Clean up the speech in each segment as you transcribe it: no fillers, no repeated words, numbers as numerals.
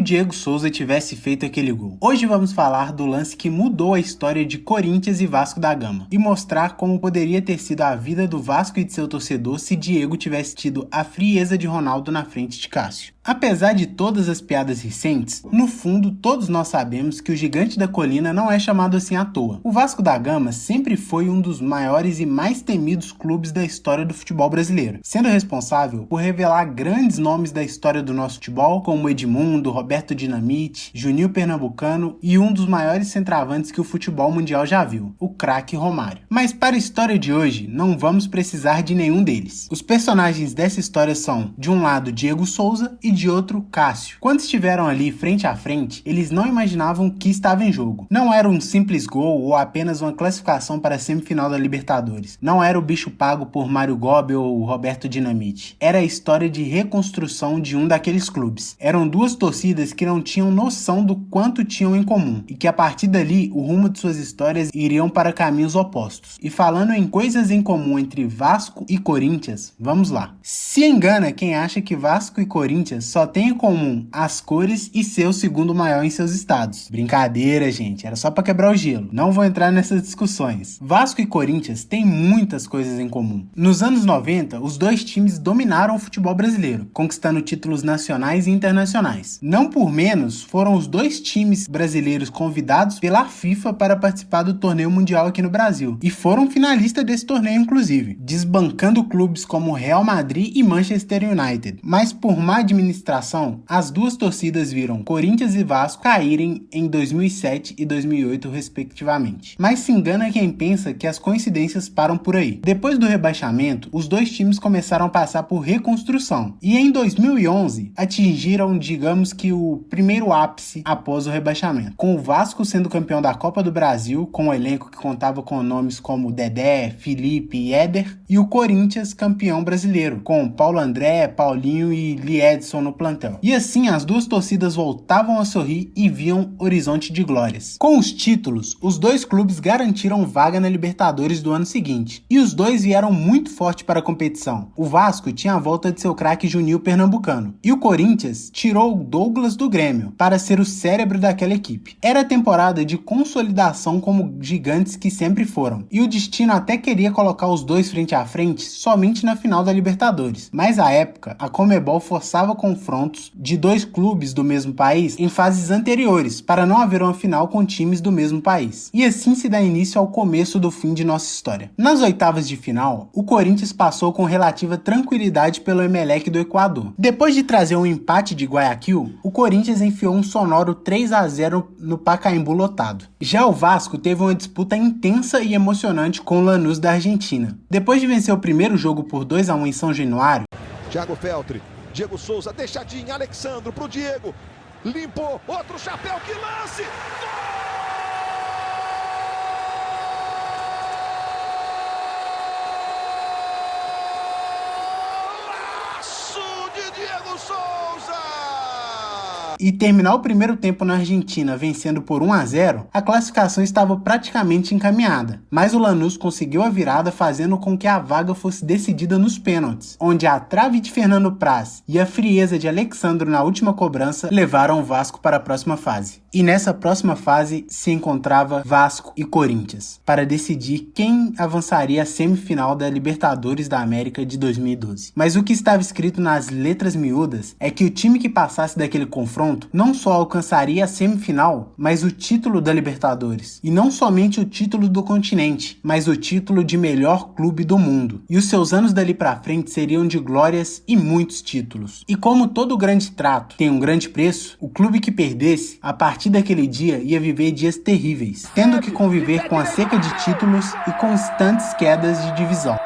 Diego Souza tivesse feito aquele gol. Hoje vamos falar do lance que mudou a história de Corinthians e Vasco da Gama e mostrar como poderia ter sido a vida do Vasco e de seu torcedor se Diego tivesse tido a frieza de Ronaldo na frente de Cássio. Apesar de todas as piadas recentes, no fundo todos nós sabemos que o Gigante da Colina não é chamado assim à toa. O Vasco da Gama sempre foi um dos maiores e mais temidos clubes da história do futebol brasileiro, sendo responsável por revelar grandes nomes da história do nosso futebol, como Edmundo, Roberto Dinamite, Juninho Pernambucano e um dos maiores centroavantes que o futebol mundial já viu, o craque Romário. Mas para a história de hoje, não vamos precisar de nenhum deles. Os personagens dessa história são, de um lado, Diego Souza e de outro, Cássio. Quando estiveram ali frente a frente, eles não imaginavam o que estava em jogo. Não era um simples gol ou apenas uma classificação para a semifinal da Libertadores. Não era o bicho pago por Mário Gobi ou Roberto Dinamite. Era a história de reconstrução de um daqueles clubes. Eram duas torcidas que não tinham noção do quanto tinham em comum e que a partir dali o rumo de suas histórias iriam para caminhos opostos. E falando em coisas em comum entre Vasco e Corinthians, vamos lá. Se engana quem acha que Vasco e Corinthians só têm em comum as cores e ser o segundo maior em seus estados. Brincadeira, gente, era só para quebrar o gelo. Não vou entrar nessas discussões. Vasco e Corinthians têm muitas coisas em comum. Nos anos 90, os dois times dominaram o futebol brasileiro, conquistando títulos nacionais e internacionais. Não por menos, foram os dois times brasileiros convidados pela FIFA para participar do torneio mundial aqui no Brasil, e foram finalistas desse torneio inclusive, desbancando clubes como Real Madrid e Manchester United. Mas por má administração, as duas torcidas viram Corinthians e Vasco caírem em 2007 e 2008 respectivamente. Mas se engana quem pensa que as coincidências param por aí. Depois do rebaixamento, os dois times começaram a passar por reconstrução e em 2011 atingiram, digamos que, o primeiro ápice após o rebaixamento, com o Vasco sendo campeão da Copa do Brasil, com um elenco que contava com nomes como Dedé, Felipe e Éder, e o Corinthians campeão brasileiro, com Paulo André, Paulinho e Liedson no plantel. E assim as duas torcidas voltavam a sorrir e viam horizonte de glórias. Com os títulos, os dois clubes garantiram vaga na Libertadores do ano seguinte, e os dois vieram muito forte para a competição. O Vasco tinha a volta de seu craque Juninho Pernambucano, e o Corinthians tirou o Douglas do Grêmio para ser o cérebro daquela equipe. Era a temporada de consolidação como gigantes que sempre foram, e o destino até queria colocar os dois frente a frente somente na final da Libertadores, mas à época a Conmebol forçava confrontos de dois clubes do mesmo país em fases anteriores, para não haver uma final com times do mesmo país. E assim se dá início ao começo do fim de nossa história. Nas oitavas de final, o Corinthians passou com relativa tranquilidade pelo Emelec do Equador. Depois de trazer um empate de Guayaquil, o Corinthians enfiou um sonoro 3-0 no Pacaembu lotado. Já o Vasco teve uma disputa intensa e emocionante com o Lanús da Argentina. Depois de vencer o primeiro jogo por 2-1 em São Januário, Thiago Feltri, Diego Souza, deixadinho, Alexandro pro Diego, limpou, outro chapéu, que lance! Golaço de Diego Souza! E terminar o primeiro tempo na Argentina vencendo por 1-0, a classificação estava praticamente encaminhada, mas o Lanús conseguiu a virada fazendo com que a vaga fosse decidida nos pênaltis, onde a trave de Fernando Praz e a frieza de Alexandro na última cobrança levaram o Vasco para a próxima fase. E nessa próxima fase se encontrava Vasco e Corinthians, para decidir quem avançaria à semifinal da Libertadores da América de 2012. Mas o que estava escrito nas letras miúdas é que o time que passasse daquele confronto não só alcançaria a semifinal, mas o título da Libertadores. E não somente o título do continente, mas o título de melhor clube do mundo. E os seus anos dali pra frente seriam de glórias e muitos títulos. E como todo grande trato tem um grande preço, o clube que perdesse, a partir daquele dia, ia viver dias terríveis, tendo que conviver com a seca de títulos e constantes quedas de divisão.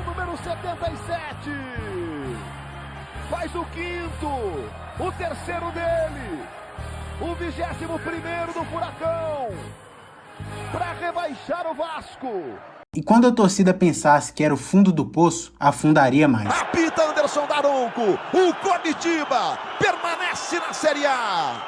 Número 77, faz o quinto, o terceiro dele, o 21º do Furacão, para rebaixar o Vasco. E quando a torcida pensasse que era o fundo do poço, afundaria mais. Apita Anderson Daronco, o Coritiba permanece na Série A.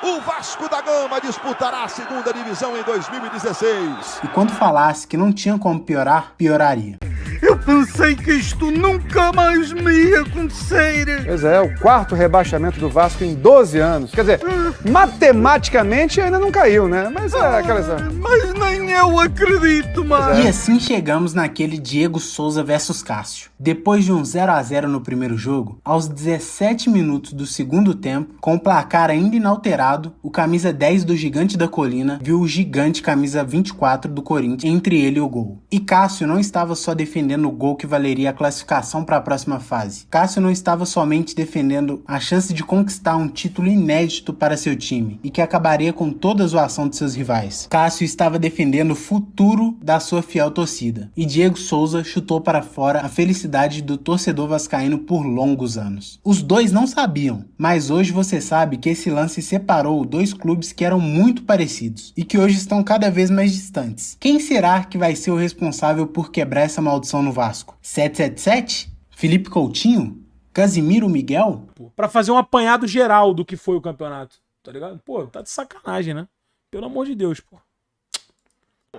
O Vasco da Gama disputará a segunda divisão em 2016. E quando falasse que não tinha como piorar, pioraria. Eu pensei que isto nunca mais me ia acontecer. Pois é, o quarto rebaixamento do Vasco em 12 anos. Quer dizer, matematicamente ainda não caiu, né? Mas é aquela... Mas nem eu acredito, mano. E assim chegamos naquele Diego Souza versus Cássio. Depois de um 0 a 0 no primeiro jogo, aos 17 minutos do segundo tempo, com o placar ainda inalterado, o camisa 10 do Gigante da Colina viu o gigante camisa 24 do Corinthians entre ele e o gol. E Cássio não estava só defendendo o gol que valeria a classificação para a próxima fase. Cássio não estava somente defendendo a chance de conquistar um título inédito para seu time e que acabaria com toda a zoação de seus rivais. Cássio estava defendendo o futuro da sua fiel torcida. E Diego Souza chutou para fora a felicidade do torcedor vascaíno por longos anos. Os dois não sabiam, mas hoje você sabe que esse lance separou dois clubes que eram muito parecidos e que hoje estão cada vez mais distantes. Quem será que vai ser o responsável por quebrar essa maldição no Vasco? 777? Felipe Coutinho? Casimiro Miguel? Pra fazer um apanhado geral do que foi o campeonato, tá ligado? Pô, tá de sacanagem, né? Pelo amor de Deus, pô.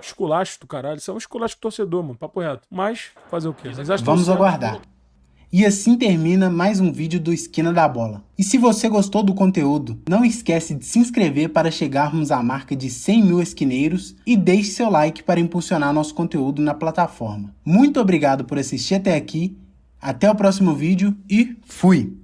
Esculacho do caralho. Isso é um esculacho torcedor, mano. Papo reto. Mas, fazer o quê? Vamos aguardar. E assim termina mais um vídeo do Esquina da Bola. E se você gostou do conteúdo, não esquece de se inscrever para chegarmos à marca de 100 mil esquineiros e deixe seu like para impulsionar nosso conteúdo na plataforma. Muito obrigado por assistir até aqui, até o próximo vídeo e fui!